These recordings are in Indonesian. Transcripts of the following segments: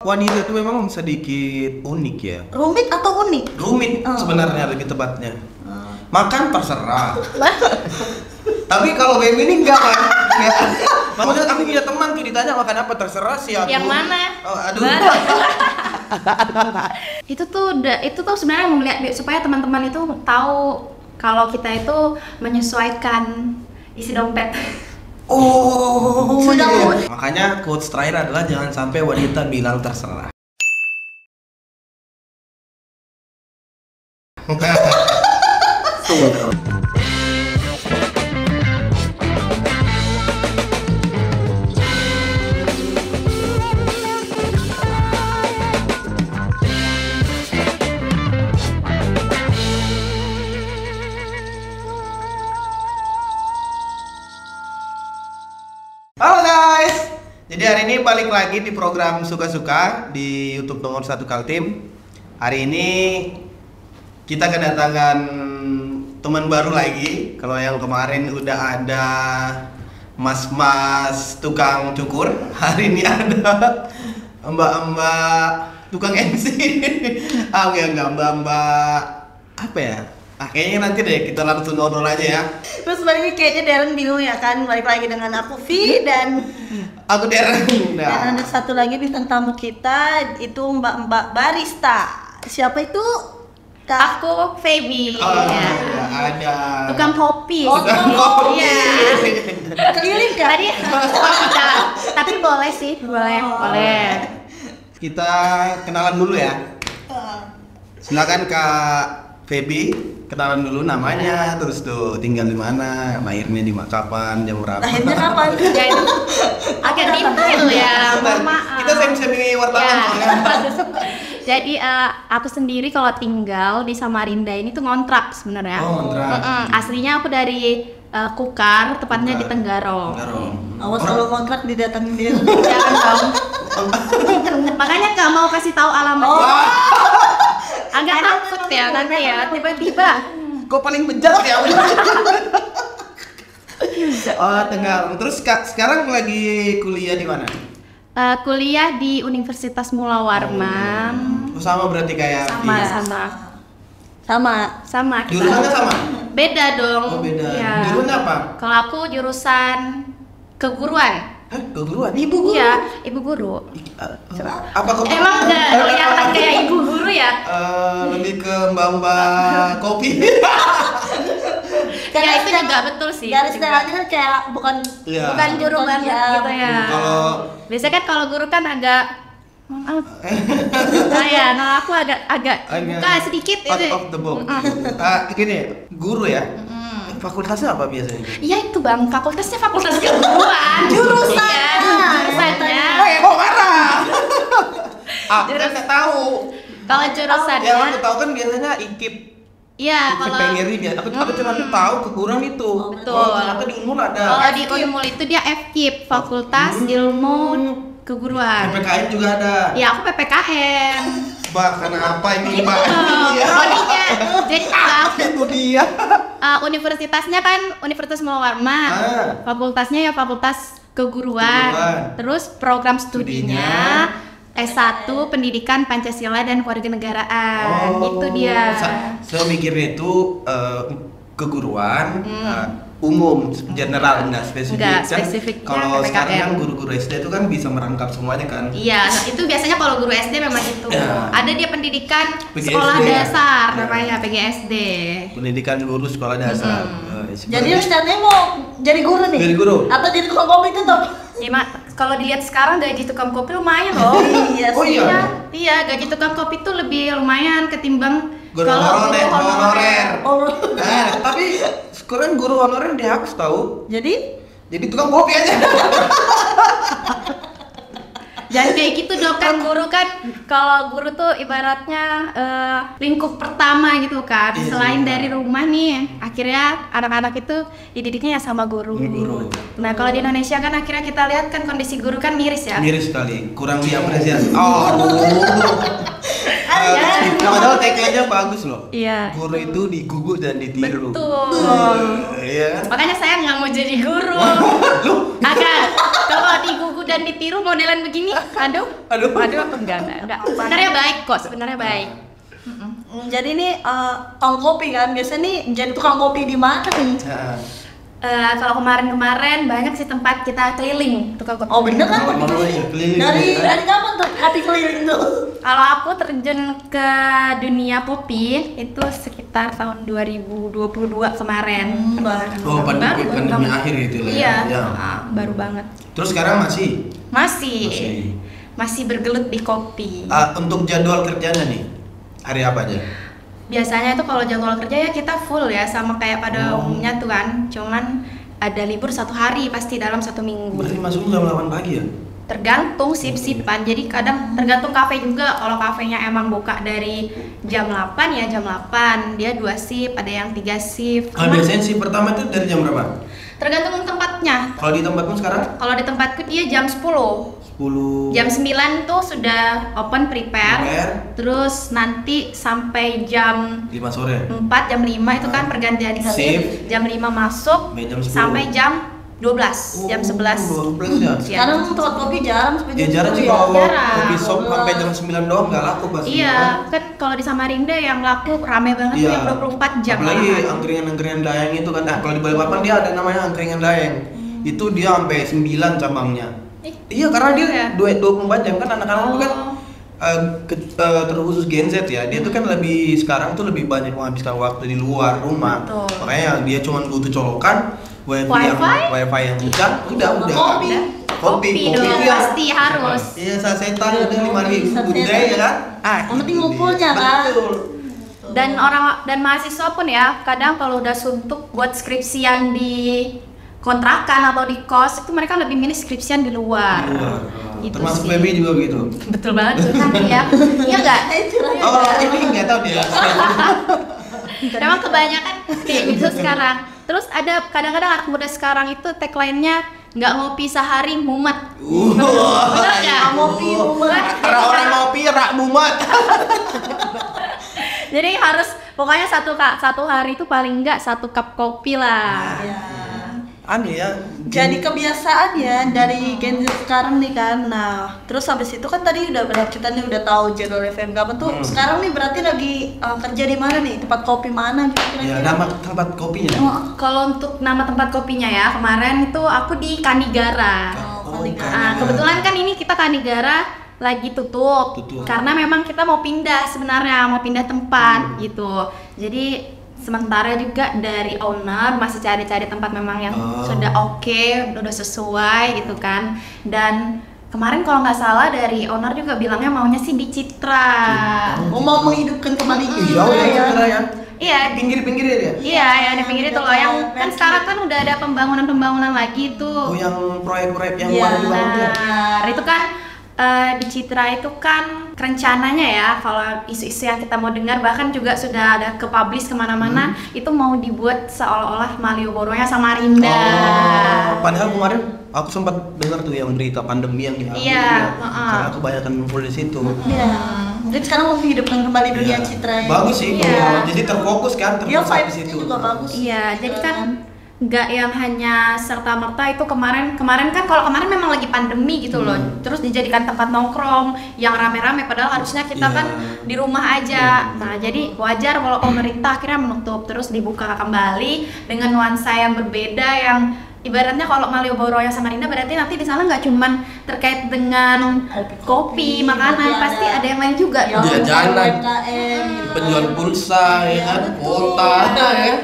wanita itu memang sedikit unik ya. Rumit atau unik? Rumit sebenarnya lebih tepatnya. Makan terserah. Tapi kalau baby ini enggak kan? Maksudnya aku punya teman tuh ditanya makan apa terserah sih aku. Yang mana? Oh, aduh. Itu tuh sebenarnya melihat supaya teman-teman itu tahu kalau kita itu menyesuaikan isi dompet. Oh, Sudah. iya. Makanya quotes terakhir adalah jangan sampai wanita bilang terserah. Halo guys, jadi hari ini balik lagi di program Suka-Suka di YouTube nomor 1 Kaltim. Hari ini kita kedatangan teman baru lagi. Kalau yang kemarin udah ada mas-mas tukang cukur, hari ini ada mbak-mbak tukang MC. Enggak, mbak-mbak apa ya? Kayaknya nanti deh kita langsung ngobrol aja ya. Terus balik ini kayaknya Darren bingung ya kan, balik lagi dengan aku Vi dan Aku Darren. dan ada satu lagi bintang tamu kita itu mbak-mbak barista. Siapa itu? Kak. Aku Feby. Oh, Ya. ada. Tukang kopi. Tukang kopi. Iya. Keliling Kak. Tadi tapi boleh sih, boleh. Kita kenalan dulu ya. Silakan Kak Feby, kenalan dulu namanya, terus tuh tinggal di mana, lahirnya di kapan, jam berapa. Lahirnya kapan? Jadi agak detail ya, mohon maaf. Kita semi wartawan Ya. soalnya. Jadi aku sendiri kalau tinggal di Samarinda ini tuh ngontrak sebenarnya. Oh, ngontrak. Aslinya aku dari Kukar, tepatnya di Kukar. Tenggarong. Awas kalau kontrak didatangin dia. Jangan dong. Makanya nggak mau kasih tahu alamat. Agak takut ya nanti ya tiba-tiba. Kok paling bejat ya? Oh, Tenggarong. Terus Kak, sekarang lagi kuliah di mana? Kuliah di Universitas Mula Warman. Oh, sama berarti kayak Sama kita. Jurusannya sama? Beda dong. Oh, beda. Ya. Jurusannya apa? Kalau aku jurusan keguruan. Hah, keguruan? Ibu guru. Iya, ibu guru. Apa kok? Emang nggak kelihatan kayak ibu guru ya? Lebih ke mbak-mbak kopi. Ya itu juga betul sih. Garis merahnya kan kayak bukan Iya. Bukan juru banget gitu ya. Kalau Biasanya kan kalau guru kan agak nah ya, nah aku agak buka sedikit out itu. of the box. Gini, guru ya. Fakultasnya apa biasanya? Iya itu bang, fakultasnya fakultas keguruan. Jurusan. Iya, jurusannya. Kok marah? Aku kan nggak tahu. Kalau Yang jurusannya, aku tahu kan biasanya IKIP. iya kalau Pengiri dia. Aku cuma tahu keguruan itu. Betul. Oh, ternyata di Unmul ada. kalau di Unmul itu dia FKIP, Fakultas Ilmu Keguruan. PPKN juga ada. Ya aku PPKN. Mbak, karena apa ini Mbak? Iya. Bodinya. Jadi Itu dia. universitasnya kan Universitas Mula Warman. Fakultasnya ya Fakultas Keguruan. Terus program studinya S1 Pendidikan Pancasila dan Kewarganegaraan. Itu dia. Saya mikirnya itu keguruan umum, general, enggak spesifik. Enggak, Kan spesifiknya kalau PPKN. sekarang kan guru-guru SD itu kan bisa merangkap semuanya kan. Iya, nah itu biasanya kalau guru SD memang itu. Ya. Ada dia pendidikan PGSD. sekolah dasar Ya. namanya PGSD. Pendidikan guru sekolah dasar. Jadi rencananya mau jadi guru nih? Jadi guru? Atau jadi tukang kopi tetap? Kalau dilihat sekarang gaji tukang kopi lumayan loh. Iya Oh sih. iya. Iya, gaji tukang kopi tuh lebih lumayan ketimbang Guru kalau honorer, guru honorer. Oh. Tapi sekarang guru honorer dihapus tahu. Jadi Tukang kopi aja. jangan kayak gitu dong kan guru kan. Kalau guru tuh ibaratnya lingkup pertama gitu kan. Iya, Selain iya. dari rumah nih, akhirnya anak-anak itu dididiknya ya sama guru. Guru. Nah, kalau di Indonesia kan akhirnya kita lihat kan kondisi guru kan miris ya. Miris sekali, kurang diapresiasi. Padahal tagline-nya bagus loh. Iya. Guru itu digugu dan ditiru. Betul. Iya. Makanya saya nggak mau jadi guru. Lu Agak Kalau digugu dan ditiru modelan begini, aduh, enggak. Sebenarnya baik kok, sebenarnya baik. Jadi ini tukang kopi kan, biasanya nih jadi tukang kopi di mana nih? Kalau kemarin banyak sih tempat kita keliling tukang kopi. Oh bener kan? Keliling. Dari kapan tuh kopi keliling tuh? Kalau aku terjun ke dunia kopi itu sekitar tahun 2022 kemarin. Oh, pandemi akhir itu lah ya. Iya, baru banget. Terus sekarang Masih bergelut di kopi. Untuk jadwal kerjanya nih, hari apa aja? Biasanya itu kalau jadwal kerja ya kita full ya, sama kayak pada umumnya tuh kan. Cuman ada libur 1 hari pasti dalam 1 minggu. Berarti masuk jam 8 pagi ya? Tergantung sip-sipan, jadi kadang tergantung kafe juga. Kalau kafenya emang buka dari jam 8 ya jam 8, dia 2 shift, ada yang 3 shift. Biasanya shift pertama itu dari jam berapa? Tergantung tempatnya. Kalau di tempatmu sekarang? Kalau di tempatku dia jam 10. Jam 9 tuh sudah open prepare. Terus nanti sampai jam 5 sore. 4, jam 5 itu kan pergantian Shift. Jam 5 masuk Jam 10. sampai jam 12, jam 11. 12 ya? Sekarang tempat kopi jarang sampai Ya jam jarang 10 sih ya. kalau Jarang. kopi shop sampai jam 9 doang nggak laku pasti. Iya, kan kalau di Samarinda yang laku rame banget tuh yang 24 jam. Apalagi malahan. angkringan-angkringan Dayang itu kan. Nah, kalau di Balikpapan dia ada namanya angkringan Dayang. Itu dia sampai 9 cabangnya. Iya, karena dia 24 jam kan anak-anak itu kan terkhusus Gen Z ya. Dia tuh kan sekarang tuh lebih banyak menghabiskan waktu di luar rumah. Betul. Makanya dia cuma butuh colokan wifi yang kencang, udah. Kopi dong, itu yang pasti harus. iya sasetan ada 5.000 budaya ya kan? Yang penting ngumpulnya kan. Betul. Dan mahasiswa pun ya, kadang kalau udah suntuk buat skripsian di kontrakan atau di kos, itu mereka lebih milih skripsian di luar. Gitu Termasuk sih. baby juga gitu. Betul banget curhat ya. Iya enggak? Oh, ini nggak tahu dia. Memang kebanyakan kayak gitu sekarang. Terus ada kadang-kadang anak muda sekarang itu tagline-nya nggak ngopi sehari mumet. Betul nggak? Ngopi mumet. Orang ngopi rak mumet. Jadi harus pokoknya satu hari itu paling nggak 1 cup kopi lah. Ya. Aneh ya. Jadi kebiasaan ya dari Gen Z sekarang nih kan. Nah, terus habis itu kan tadi kita nih udah tahu jadwal FM kapan tuh. Sekarang nih berarti lagi kerja di mana nih? Tempat kopi mana gitu Ya, kira-kira? nama tempat kopinya. Kalau untuk nama tempat kopinya ya, kemarin itu aku di Kanigara. Kebetulan kan ini kita Kanigara lagi tutup. Karena memang kita mau pindah sebenarnya, mau pindah tempat gitu. Jadi sementara juga dari owner masih cari-cari tempat memang yang sudah oke, udah sesuai gitu kan. Dan kemarin kalau nggak salah dari owner juga bilangnya maunya sih di Citra. Mau menghidupkan kembali Jauh ya Citra ya. Iya, Pinggir-pinggir ya. iya ya di pinggir itu loh yang kan sekarang kan udah ada pembangunan lagi tuh. Oh, yang proyek-proyek yang Iya. baru dibangun tuh. Nah, itu kan di Citra itu kan rencananya ya, kalau isu-isu yang kita mau dengar bahkan juga sudah ada ke-publish kemana-mana, itu mau dibuat seolah-olah Malioboro-nya Samarinda. Padahal kemarin aku sempat dengar tuh yang berita pandemi yang diambil. Iya, Karena kebanyakan ngumpul di situ. Iya. Jadi sekarang mau menghidupkan kembali dunia Citra. Bagus sih. Iya. Jadi terfokus kan, Iya, terfokus di vibes-nya situ. juga bagus. Iya, jadi kan nggak yang hanya serta-merta itu kemarin kan kalau kemarin memang lagi pandemi gitu loh, terus dijadikan tempat nongkrong yang rame-rame padahal harusnya kita kan di rumah aja. Nah jadi wajar kalau pemerintah akhirnya menutup terus dibuka kembali dengan nuansa yang berbeda yang ibaratnya kalau Malioboro yang Samarinda berarti nanti di sana nggak cuman terkait dengan kopi, makanan, pasti ada yang lain juga. Ya, Jajanan. UMKM, Penjual pulsa ya kan, kota ya.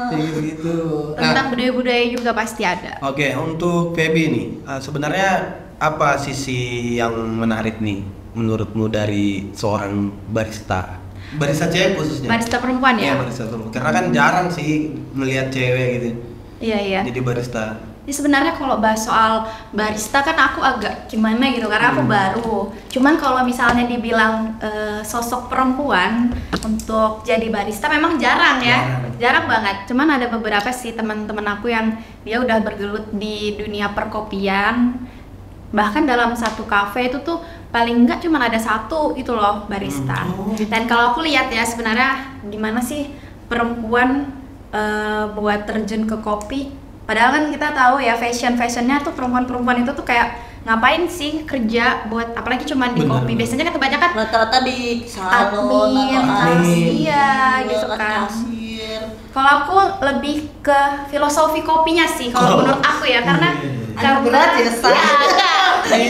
Gitu. Tentang budaya-budaya juga pasti ada. Oke, untuk Feby nih, sebenarnya apa sisi yang menarik nih menurutmu dari seorang barista? Barista cewek khususnya. Barista perempuan ya? Iya, barista perempuan. Karena kan jarang sih melihat cewek gitu. Iya iya. Jadi barista. Jadi sebenarnya kalau bahas soal barista kan aku agak gimana gitu karena aku baru. Cuman kalau misalnya dibilang sosok perempuan untuk jadi barista memang jarang ya. Jarang banget. Cuman ada beberapa sih teman-teman aku yang dia udah bergelut di dunia perkopian. Bahkan dalam satu kafe itu tuh paling enggak cuma ada satu gitu loh barista. Dan kalau aku lihat ya sebenarnya gimana sih perempuan buat terjun ke kopi Padahal kan kita tahu ya fashionnya tuh perempuan itu tuh kayak ngapain sih kerja buat apalagi cuma di kopi. Biasanya kan kebanyakan rata-rata di salon atau iya gitu kan. Kalau aku lebih ke filosofi kopinya sih kalau menurut aku ya karena berat ya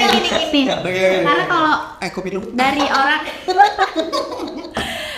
gini. Karena kalau kopi dulu.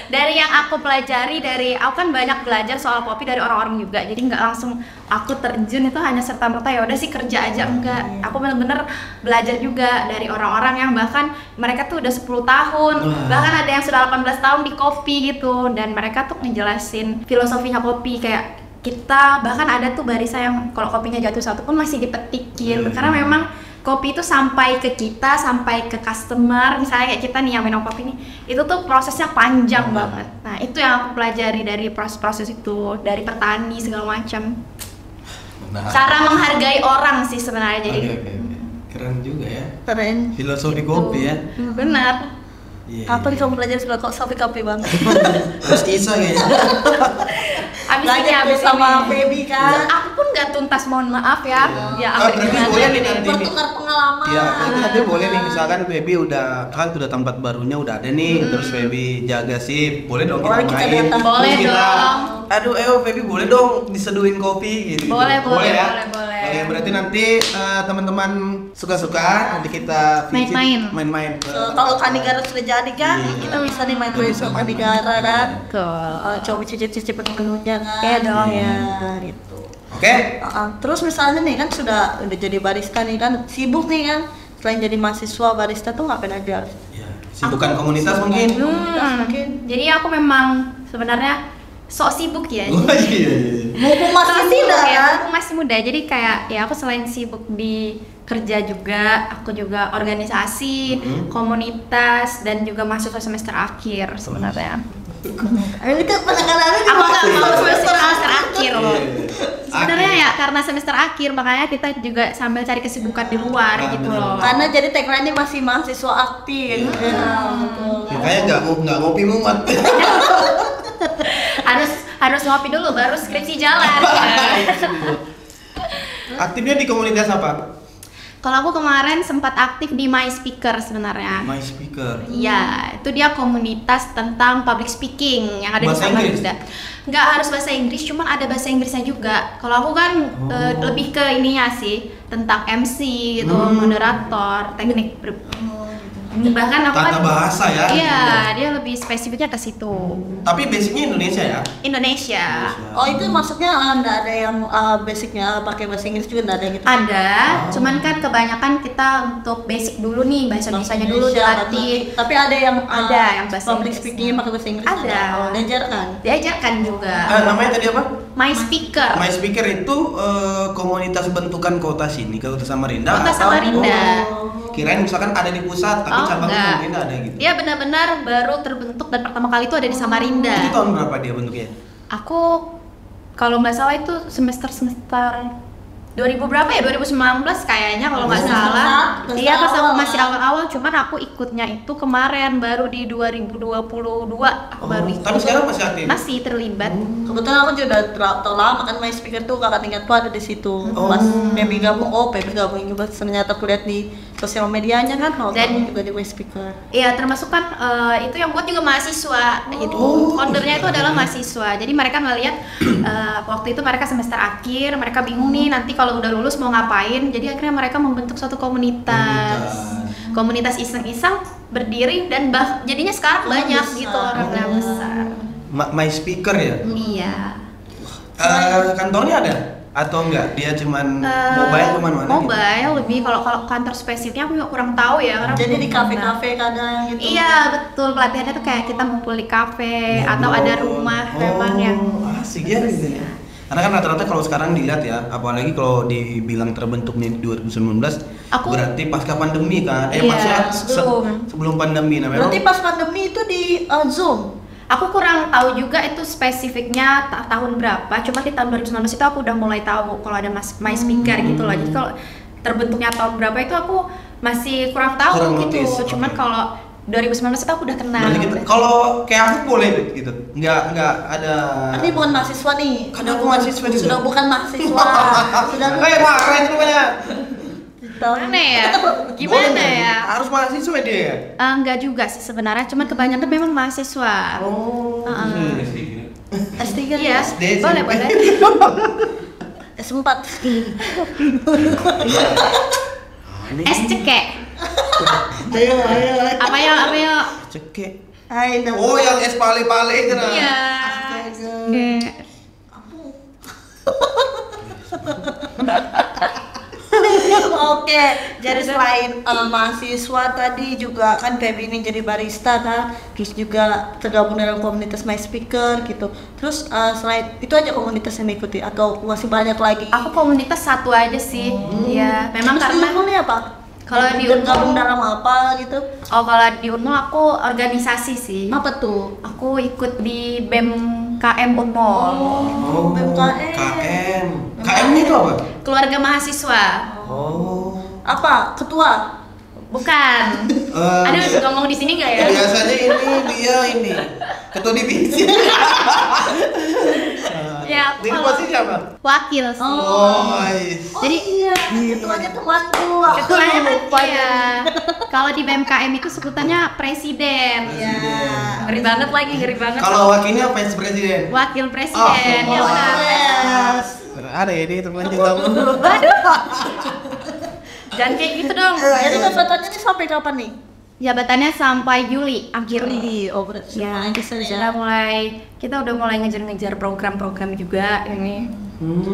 dari yang aku pelajari aku kan banyak belajar soal kopi dari orang-orang juga, jadi nggak langsung aku terjun itu hanya serta merta ya udah sih kerja aja, enggak. Aku bener-bener belajar juga dari orang-orang yang bahkan mereka tuh udah 10 tahun, bahkan ada yang sudah 18 tahun di kopi gitu, dan mereka tuh ngejelasin filosofinya kopi kayak kita bahkan ada tuh barista yang kalau kopinya jatuh satu pun masih dipetikin karena memang kopi itu sampai ke kita, sampai ke customer, misalnya kayak kita nih yang minum kopi nih, itu tuh prosesnya panjang banget. Nah itu yang aku pelajari dari proses itu, dari petani segala macam. Cara menghargai orang sih sebenarnya jadi. Keren juga ya. Keren. Filosofi kopi ya. Benar. Kapan kamu belajar filosofi kopi bang? Terus kisah kayaknya. Abis sama Feby kan. Aku pun nggak tuntas, mohon maaf ya. Berarti boleh nih nanti. Bertukar pengalaman. Iya, nanti boleh nih misalkan Feby udah tempat barunya udah ada nih, terus Feby jaga sih, boleh dong kita main. Boleh dong. Aduh, Feby boleh dong diseduhin kopi gitu. Boleh ya. Boleh. Oke, berarti nanti teman-teman suka-suka nanti kita main-main. Kalau Kanigara sudah jadi kan, kita bisa nih main besok Kanigara kan. Coba cicip-cicip menunya kan. dong ya gitu. Oke. Terus misalnya nih kan sudah jadi barista nih kan, sibuk nih kan. Selain jadi mahasiswa barista tuh ngapain aja? Ya, sibukan komunitas mungkin. Jadi aku memang sebenarnya sok sibuk ya. Mumpung masih muda ya, kan? aku masih muda. Jadi kayak ya aku selain sibuk di kerja juga, aku juga organisasi, komunitas dan juga mahasiswa semester akhir sebenarnya. Ini kan penekanan Aku nggak mau semester akhir loh. Sebenarnya ya karena semester akhir makanya kita juga sambil cari kesibukan di luar gitu loh. Karena jadi tagline-nya masih mahasiswa aktif. Makanya nggak ngopi muat. harus ngopi dulu baru skripsi jalan. Aktifnya di komunitas apa? Kalau aku kemarin sempat aktif di My Speaker sebenarnya. My Speaker. Iya, itu dia komunitas tentang public speaking yang ada bahasa di Inggris? Samarinda. Nggak harus bahasa Inggris, cuman ada bahasa Inggrisnya juga. Kalau aku kan lebih ke ininya sih, tentang MC gitu, moderator, teknik bahkan aku tata bahasa ya. Iya, dia lebih spesifiknya ke situ. Tapi basicnya Indonesia ya? Indonesia. Oh itu maksudnya nggak ada yang basicnya pakai bahasa Inggris juga nggak ada gitu? Ada, cuman kan kebanyakan kita untuk basic dulu nih bahasa Indonesia dulu dilatih. Tapi ada yang bahasa public Inggris. speakingnya pakai bahasa Inggris. Ada. Diajarkan. Diajarkan juga. Namanya tadi apa? My Speaker. My Speaker itu komunitas bentukan kota sini, Kota Samarinda. Kota Samarinda. Kirain misalkan ada di pusat, tapi cabangnya di Samarinda ada gitu. Dia benar-benar baru terbentuk dan pertama kali itu ada di Samarinda. Itu tahun berapa dia bentuknya? Aku kalau nggak salah itu semester 2000 berapa ya? 2019 kayaknya kalau nggak salah. Iya pas aku masih awal-awal, cuman aku ikutnya itu kemarin baru di 2022 aku baru ikut. Tapi sekarang masih aktif? Masih terlibat. Kebetulan aku juga udah lama kan My Speaker tuh kakak tingkatku ada di situ. Pas Feby gabung, Feby gabung juga ternyata aku lihat di sosial medianya kan, Dan juga di My Speaker. Iya, termasuk kan itu yang buat juga mahasiswa gitu. Foundernya itu adalah mahasiswa. Jadi mereka melihat waktu itu mereka semester akhir, mereka bingung nih nanti kalau udah lulus mau ngapain. Jadi akhirnya mereka membentuk suatu komunitas iseng-iseng berdiri dan jadinya sekarang banyak gitu orang besar. My Speaker ya? Iya. Kantornya ada? Atau enggak? Dia cuman mobile kemana-mana? Mobile lebih kalau kantor spesifiknya aku juga kurang tahu ya. Jadi di kafe-kafe kadang gitu. Iya betul, pelatihannya tuh kayak kita ngumpul di kafe atau ada rumah memang yang asik ya gitu ya. Karena kan rata-rata kalau sekarang dilihat ya, apalagi kalau dibilang terbentuk nih 2019, berarti pasca pandemi kan? Iya, sebelum pandemi namanya. Berarti pas pandemi itu di Zoom. Aku kurang tahu juga itu spesifiknya tahun berapa. Cuma di tahun 2019 itu aku udah mulai tahu kalau ada My Speaker gitu loh. Jadi kalau terbentuknya tahun berapa itu aku masih kurang tahu gitu. Cuman kalau 2019 itu aku udah kenal. Berarti kita, kalau kayak aku boleh gitu. Nggak ada. Ini bukan mahasiswa nih. Kan aku mahasiswa juga. Sudah bukan mahasiswa. Sudah. Keren rupanya. Gimana ya? Gimana Boleh, ya? Harus mahasiswa dia ya? Enggak juga sih sebenarnya, cuman kebanyakan memang mahasiswa. Oh. S3 Iya, SD sih. boleh. S4. Es cekek. Ayo. Apa ya? Cekek. Ayo. Oh, yang es pale-pale itu nah. Iya. Oke, jadi selain mahasiswa tadi juga kan Feby ini jadi barista kan, terus juga tergabung dalam komunitas My Speaker gitu. Terus selain itu aja komunitas yang diikuti atau masih banyak lagi? Aku komunitas satu aja sih. Iya, memang Terus karena di Unmul apa? kalau di gabung Unmul, dalam apa gitu? oh kalau di Unmul aku organisasi sih. Apa tuh? Aku ikut di BEM KM Unmul. Oh, KM. KM itu apa? Keluarga mahasiswa. Oh. Apa? Ketua? Bukan. Ada ngomong di sini nggak ya? Biasanya dia ketua divisi. Ya, Di kalau- posisi apa? Wakil sih. Oh, Jadi iya, ketuanya temanku. ketuanya lupa ya. Kalau di BMKM itu sebutannya presiden. Iya. Ngeri banget lagi, ngeri banget. Kalau wakilnya vice presiden. Wakil presiden, ya benar. Yes. Ada ini teman juga. Jangan kayak gitu dong. Jadi jabatannya ini sampai kapan nih? Jabatannya sampai Juli akhir. Oh berarti Ya, nanti saja. kita udah mulai ngejar-ngejar program-program juga ini.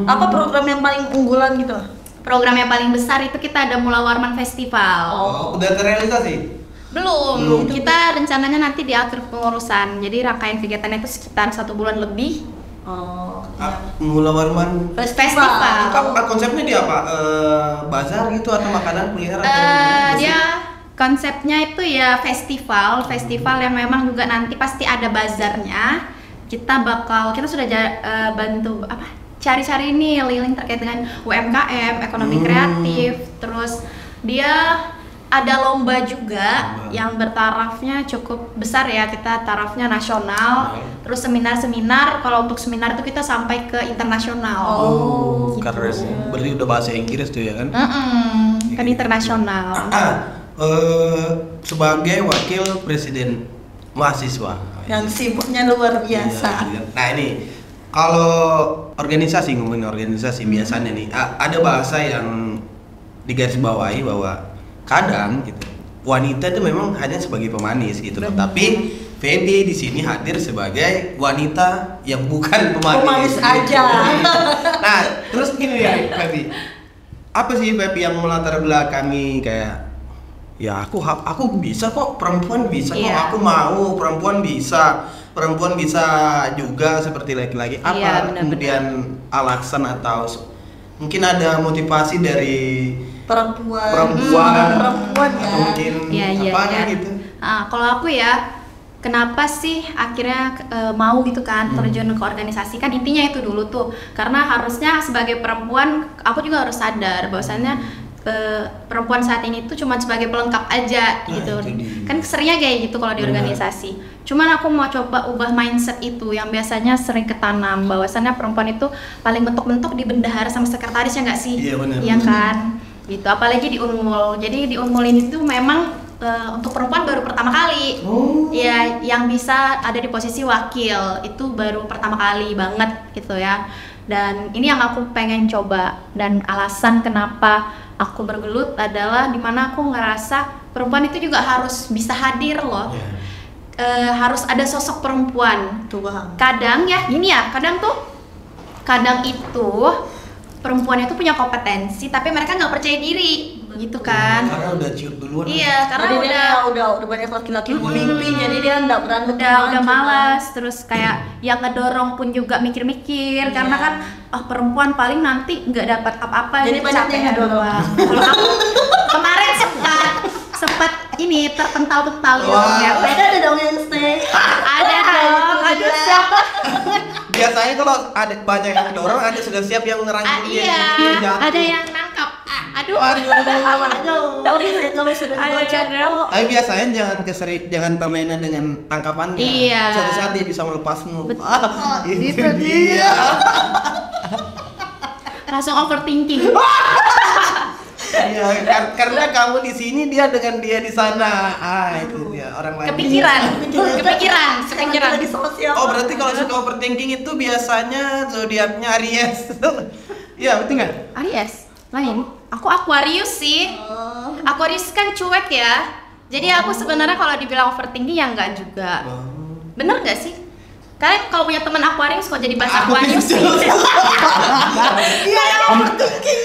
Apa program yang paling unggulan gitu? Program yang paling besar itu kita ada Mula Warman Festival. Oh, udah terrealisasi? Belum. Kita rencananya nanti di akhir pengurusan. Jadi rangkaian kegiatannya itu sekitar 1 bulan lebih. Oh. Mula Warman Festival. itu konsepnya dia apa? Bazar gitu atau makanan kuliner atau Dia konsepnya itu ya festival yang memang juga nanti pasti ada bazarnya. Kita sudah bantu cari-cari nih liling terkait dengan UMKM, ekonomi kreatif. Terus dia ada lomba juga yang bertarafnya cukup besar ya, kita tarafnya nasional. Terus seminar-seminar, kalau untuk seminar itu kita sampai ke internasional. Oh, keren. Berarti udah bahasa Inggris tuh ya kan? Kan internasional. Sebagai wakil presiden mahasiswa Yang sibuknya luar biasa. Iya. Nah ini kalau ngomongin organisasi biasanya nih ada bahasa yang digarisbawahi bahwa kadang gitu wanita itu memang hanya sebagai pemanis gitu loh. Tapi Feby di sini hadir sebagai wanita yang bukan pemanis. Pemanis aja. Nah terus gini ya Feby, apa sih Feby yang melatar belakangi kayak ya aku bisa kok, perempuan bisa kok, Iya. aku mau, perempuan bisa juga seperti laki-laki. Apa Iya, benar-benar. kemudian alasan atau mungkin ada motivasi dari Perempuan atau ya. mungkin Iya. gitu? Kalau aku ya, kenapa sih akhirnya mau gitu kan terjun ke organisasi, kan intinya itu dulu tuh, karena harusnya sebagai perempuan aku juga harus sadar bahwasannya perempuan saat ini tuh cuma sebagai pelengkap aja gitu. itu dia. Kan seringnya kayak gitu kalau di Benar. organisasi. Cuman aku mau coba ubah mindset itu yang biasanya sering ketanam bahwasannya perempuan itu paling mentok-mentok di bendahara sama sekretaris, ya nggak sih? Iya, benar. Iya kan? Gitu. Apalagi di Unmul. Jadi di Unmul ini tuh memang untuk perempuan baru pertama kali. Ya, yang bisa ada di posisi wakil itu baru pertama kali banget gitu ya. Dan ini yang aku pengen coba, dan alasan kenapa aku bergelut adalah dimana aku ngerasa perempuan itu juga harus bisa hadir loh. Harus ada sosok perempuan. Tuh Bang. Kadang ya gini ya, kadang itu perempuan itu punya kompetensi tapi mereka nggak percaya diri gitu kan. Karena udah ciut duluan. Iya, karena Jadi dia udah udah banyak laki-laki pemimpin, jadi dia nggak berani udah malas, terus kayak yang ngedorong pun juga mikir-mikir karena kan perempuan paling nanti nggak dapat apa-apa, Jadi gitu, banyak capek yang ngedorong. doang. Kalau aku kemarin sempat ini terpental-pental gitu Wah. ya. Ada dong yang stay. Ada dong, aduh siapa? Biasanya kalau ada banyak yang dorong, ada sudah siap yang ngerangkul dia. Iya, Dia jatuh. ada yang nangkap. Aduh. Kalau sudah Tapi biasanya jangan permainan dengan tangkapannya. Iya. Suatu saat dia bisa melepasmu. itu Itu dia. Langsung overthinking. Iya, karena kamu di sini, dia dengan dia di sana. Itu dia orang lain. Kepikiran. Lagi sosial. Oh, berarti kalau suka overthinking itu biasanya zodiaknya Aries. Iya, betul nggak? Aries lain. Aku Aquarius sih. Aquarius kan cuek ya. Jadi aku sebenarnya kalau dibilang overthinking ya enggak juga. Bener nggak sih? Kalian kalau punya teman Aquarius kok jadi bahas Aquarius? Iya, overthinking.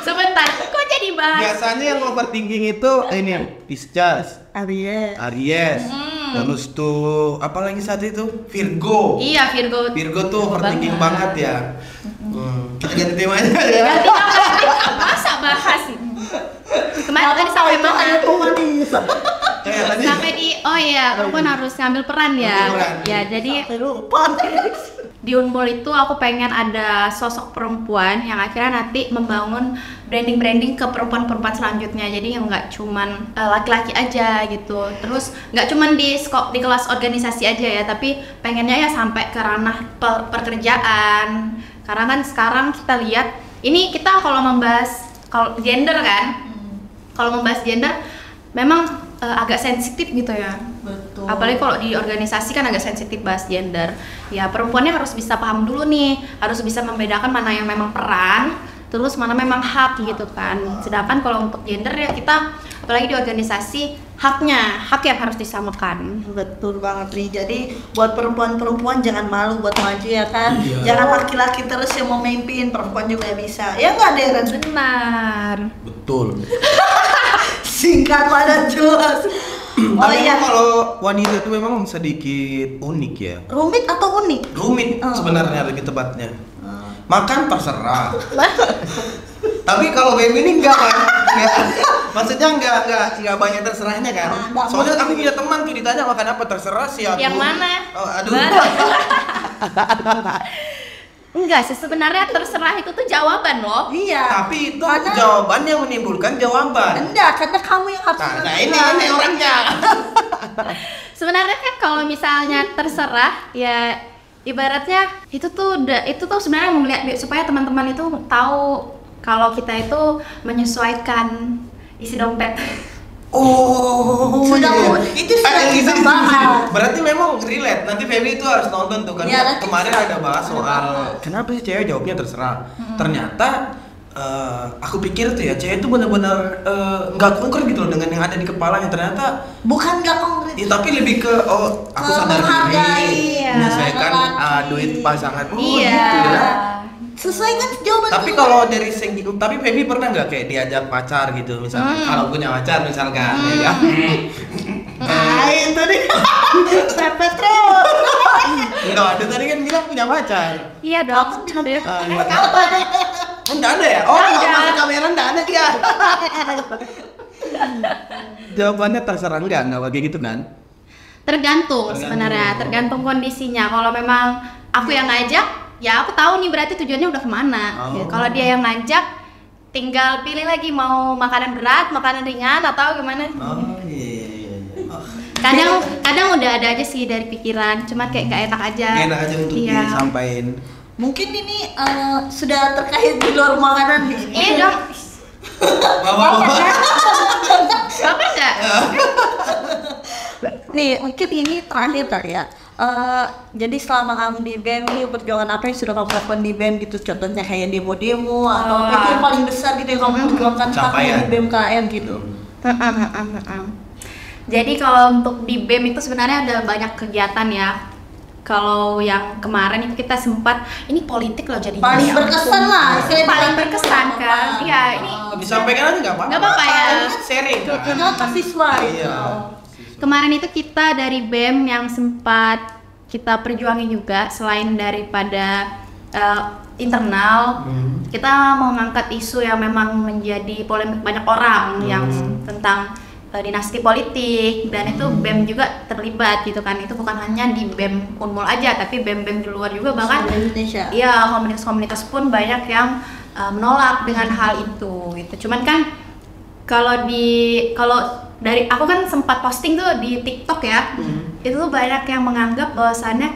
Sebentar, kok jadi bahas? Biasanya yang overthinking itu ini Pisces, Aries. Terus tuh apa lagi saat itu? Virgo. Iya, Virgo. Virgo tuh overthinking banget ya. Kita ganti temanya ya. Ganti nama, masa bahas ini? Kemarin tadi sampai mana? Tadi. Sampai di, oh iya, perempuan harus ngambil peran ya. Ngambil peran. Ya, jadi Lupa. di Unpol itu aku pengen ada sosok perempuan yang akhirnya nanti membangun branding ke perempuan-perempuan selanjutnya. Jadi yang nggak cuman laki-laki aja gitu. Terus nggak cuman di kelas organisasi aja ya, tapi pengennya ya sampai ke ranah pekerjaan. Karena kan sekarang kita lihat, ini kita kalau gender kan, kalau membahas gender memang agak sensitif gitu ya. Betul. Apalagi kalau di organisasi kan agak sensitif bahas gender. Ya perempuannya harus bisa paham dulu nih, harus bisa membedakan mana yang memang peran, terus mana memang hak gitu kan. Sedangkan kalau untuk gender ya kita, apalagi di organisasi, hak yang harus disamakan. Betul banget nih. Jadi buat perempuan-perempuan jangan malu buat maju ya kan. Iya. Jangan laki-laki terus yang mau memimpin, perempuan juga bisa. Ya nggak Deren? Benar. Betul. Singkat padat jelas. Oh Tapi iya. kalau wanita itu memang sedikit unik ya. Rumit atau unik? Rumit sebenarnya lebih tepatnya. Makan terserah. Tapi kalau baby ini enggak kan? Maksudnya enggak banyak terserahnya kan? Soalnya aku punya teman tuh ditanya makan apa terserah sih aku. Yang mana? Oh, aduh. Enggak sih, sebenarnya terserah itu tuh jawaban loh. Iya. Tapi itu jawaban yang menimbulkan jawaban. Enggak, karena kamu yang harus. Nah ini orangnya. Sebenarnya kan kalau misalnya terserah ya ibaratnya itu tuh sebenarnya melihat supaya teman-teman itu tahu kalau kita itu menyesuaikan isi dompet. Oh, Sudah, itu sudah kita bahas. Berarti memang relate. Nanti Feby itu harus nonton tuh kan. Ya, Kemarin ada bahas soal kenapa sih cewek jawabnya terserah. Ternyata aku pikir tuh ya cewek itu benar-benar nggak konkret gitu loh dengan yang ada di kepalanya. Ternyata Bukan nggak konkret. ya, tapi lebih ke aku sadar diri, Iya. menyelesaikan duit pasangan. Iya. Gitu ya. Sesuai kan jawaban. Tapi itu. kalau dari segi, tapi Feby pernah nggak kayak diajak pacar gitu misalnya? Kalau punya pacar misalkan, ya kan? Nah, itu nih. Pepet terus. Enggak ada tadi kan bilang punya pacar. Iya dong. Enggak ada ya? Oh, Nggak kalau ada. masuk kamera enggak ada dia. Jawabannya terserah enggak kayak gitu kan? Tergantung sebenarnya, tergantung kondisinya. Kalau memang aku yang ngajak, ya aku tahu nih berarti tujuannya udah kemana. Oh. Kalau dia yang ngajak, tinggal pilih lagi mau makanan berat, makanan ringan atau gimana. Oh iya. Kadang udah ada aja sih dari pikiran, cuman kayak gak enak aja. Enak aja untuk Iya. disampaikan. Mungkin ini sudah terkait di luar makanan nih. Iya dong. Bapak. Bapak enggak? Nih, mungkin ini terakhir kali ya. Jadi selama kamu di BEM ini perjuangan apa yang sudah kamu lakukan di BEM gitu? Contohnya kayak demo-demo atau itu yang paling besar gitu yang kamu perjuangkan Capaian. di BMKM gitu. Jadi kalau untuk di BEM itu sebenarnya ada banyak kegiatan ya. Kalau yang kemarin itu kita sempat, ini politik loh jadinya. Paling ya. berkesan lah. Saya Paling berkesan kan. Iya, ini Disampaikan aja enggak apa-apa. nggak apa-apa ya. Sharing. kan? Kenapa siswa? Iya. Kemarin itu kita dari BEM yang sempat kita perjuangin juga selain daripada internal, kita mau ngangkat isu yang memang menjadi polemik banyak orang yang tentang dinasti politik, dan itu BEM juga terlibat gitu kan. Itu bukan hanya di BEM Unmul aja, tapi BEM-BEM di luar juga, bahkan Indonesia. iya komunitas-komunitas pun banyak yang menolak dengan hal itu. gitu. Cuman kan kalau dari aku kan sempat posting tuh di TikTok ya, itu tuh banyak yang menganggap bahwasannya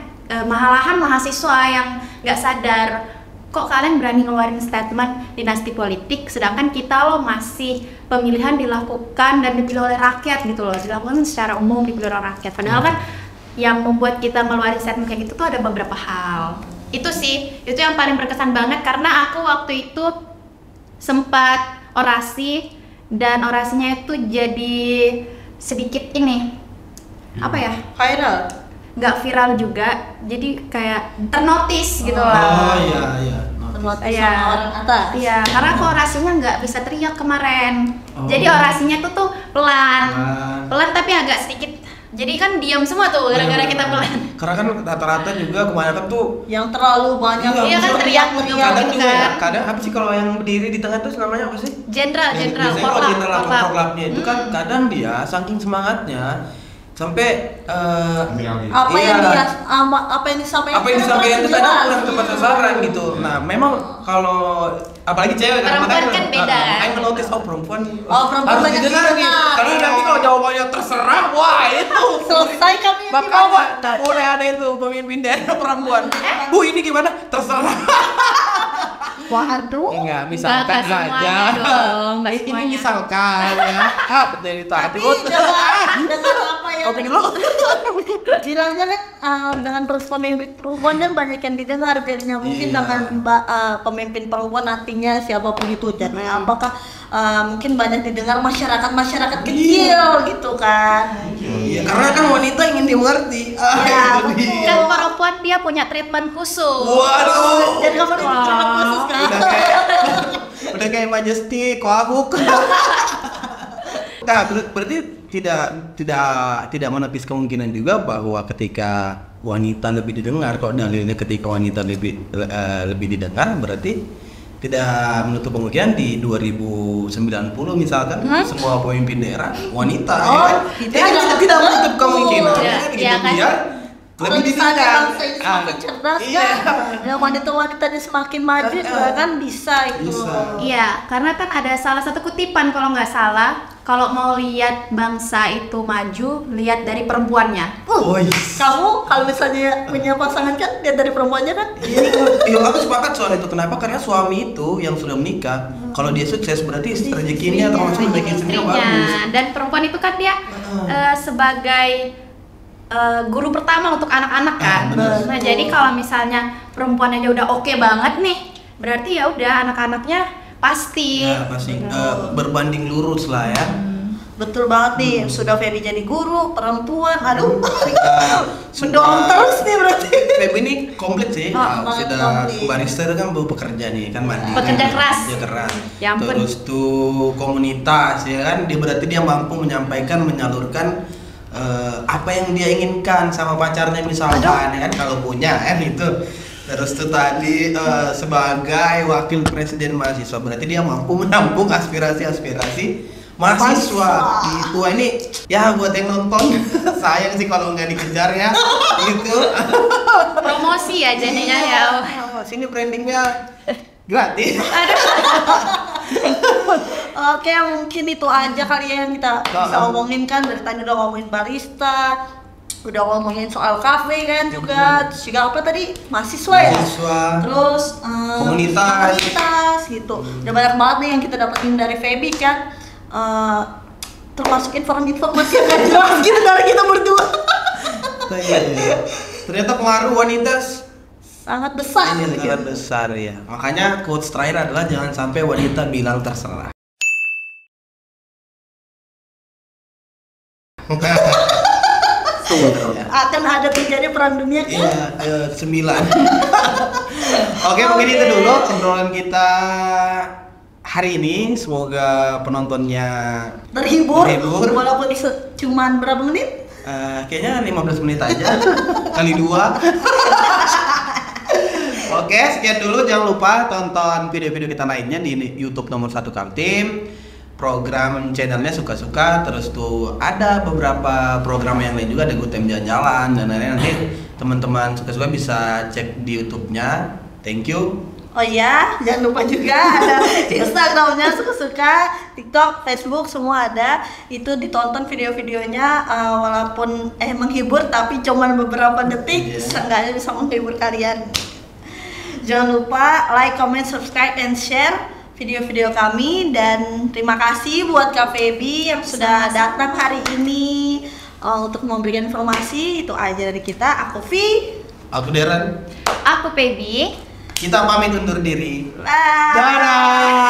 malahan mahasiswa yang nggak sadar kok kalian berani ngeluarin statement dinasti politik, sedangkan kita loh masih pemilihan dilakukan dan dipilih oleh rakyat gitu loh, dilakukan secara umum dipilih oleh rakyat. Padahal kan yang membuat kita ngeluarin statement kayak gitu tuh ada beberapa hal. Itu sih, itu yang paling berkesan banget karena aku waktu itu sempat orasi dan orasinya itu jadi sedikit ini apa ya? Viral. Nggak viral juga, jadi kayak ternotis gitu Oh lah. iya. Ternotis Iya. sama orang atas. Iya, karena aku orasinya nggak bisa teriak kemarin. Oh. Jadi orasinya tuh pelan, Pelan. tapi agak sedikit. Jadi kan diam semua tuh gara-gara kita pelan. Karena kan rata-rata juga kebanyakan tuh Yang terlalu banyak. Iya kan, maksudnya teriak-teriak kadang gitu juga ya, kan. kadang apa sih kalau yang berdiri di tengah tuh namanya apa sih? Jenderal, Biasanya kalau jenderal korlapnya itu kan kadang dia saking semangatnya sampai Apa yang iya. apa yang disampaikan? apa yang disampaikan itu kadang kurang tepat sasaran gitu. Nah, memang kalau apalagi cewek Perempuan kan beda, kan? Aku notice perempuan Perempuan harus banyak didengar nih. didengar. Karena nanti kalau jawabannya terserah, wah itu Selesai kami yang bakal boleh ada itu pemimpin daerah perempuan. Bu ini gimana? Terserah. Waduh. Enggak, Nggak misalkan semuanya saja. dong, nggak Ini semuanya. misalkan ya. Betul itu hati. Tapi dengan apa yang Opening dulu. bilangnya kan dengan pemimpin perempuan kan banyak yang didengar biasanya mungkin Iya. dengan pemimpin perempuan nantinya siapapun itu dan apakah mungkin banyak didengar masyarakat kecil gitu kan. Iya, karena kan wanita ingin dimengerti. Ya, Itu betul. dia. Kan perempuan dia punya treatment khusus. Waduh. Jadi kamu sangat khusus kan? Udah kayak Majesty, Koahuk. Nah, berarti tidak menepis kemungkinan juga bahwa ketika wanita lebih didengar, kalau dalilnya ketika wanita lebih didengar, berarti tidak menutup kemungkinan di 2090 misalkan semua pemimpin daerah wanita. Oh, ya. itu Tidak menutup kemungkinan. Iya, Kan gitu, iya kan? biar lebih didengar. Bangsa ini semakin cerdas Iya. kan, ya wanita-wanita ini semakin maju juga kan bisa itu. Bisa. Iya, karena kan ada salah satu kutipan kalau nggak salah, kalau mau lihat bangsa itu maju, lihat dari perempuannya. Oh, Kamu kalau misalnya punya pasangan kan lihat dari perempuannya kan? Iya, aku sepakat soal itu. Kenapa? Karena suami itu yang sudah menikah, kalau dia sukses berarti rezekinya termasuk rezeki istrinya bagus. Dan perempuan itu kan dia sebagai guru pertama untuk anak-anak kan. benar. Nah, jadi kalau misalnya perempuan aja udah oke banget nih, berarti ya udah anak-anaknya pasti. Ya, pasti berbanding lurus lah ya. Betul banget nih, sudah Ferry jadi guru, perempuan, aduh mendorong Sudah- terus nih berarti. Feb ini komplit sih. Banget Sudah komplit. barista itu kan baru pekerja nih, kan mandi. Pekerja keras. Pekerja keras. Ya ampun. Terus tuh komunitas ya kan, dia berarti dia mampu menyampaikan, menyalurkan apa yang dia inginkan sama pacarnya misalkan ya kan, kalau punya kan itu. Terus tuh tadi sebagai wakil presiden mahasiswa berarti dia mampu menampung aspirasi-aspirasi mahasiswa. Itu ini ya buat yang nonton sayang sih kalau nggak dikejar ya gitu. Promosi ya jadinya ya. Sini brandingnya gratis. Oke, mungkin itu aja kali ya yang kita bisa omongin kan. Dari tadi udah ngomongin barista, udah ngomongin soal kafe kan juga, terus juga apa tadi? Mahasiswa ya? Mahasiswa. Terus Komunitas. gitu. Udah banyak banget nih yang kita dapetin dari Feby kan. Termasuk informasi yang gak jelas gitu dari kita berdua. Ternyata pengaruh wanita Sangat besar. ini sangat besar ya. Makanya quotes terakhir adalah jangan sampai wanita bilang terserah. Akan ada terjadi perang dunia kan? Iya, 9. Oke, mungkin itu dulu obrolan kita hari ini. Semoga penontonnya Terhibur. Terhibur. Walaupun cuman berapa menit? Kayaknya 15 menit aja kali 2. Oke, sekian dulu. Jangan lupa tonton video-video kita lainnya di YouTube Nomor 1 Kaltim. Program channelnya suka-suka. Terus tuh ada beberapa program yang lain juga, ada Good Time Jalan-Jalan dan lain-lain. Nanti teman-teman suka-suka bisa cek di YouTube-nya. Thank you. Oh iya, jangan lupa juga ada Instagramnya Suka-Suka, TikTok, Facebook semua ada. Itu ditonton video-videonya, walaupun menghibur tapi cuma beberapa detik, seenggaknya bisa menghibur kalian. Jangan lupa like, comment, subscribe, and share video-video kami. Dan terima kasih buat Kak Feby yang sudah datang hari ini untuk memberikan informasi. Itu aja dari kita. Aku Vi, Aku Deren, Aku Feby. kita pamit undur diri. bye. Dadah.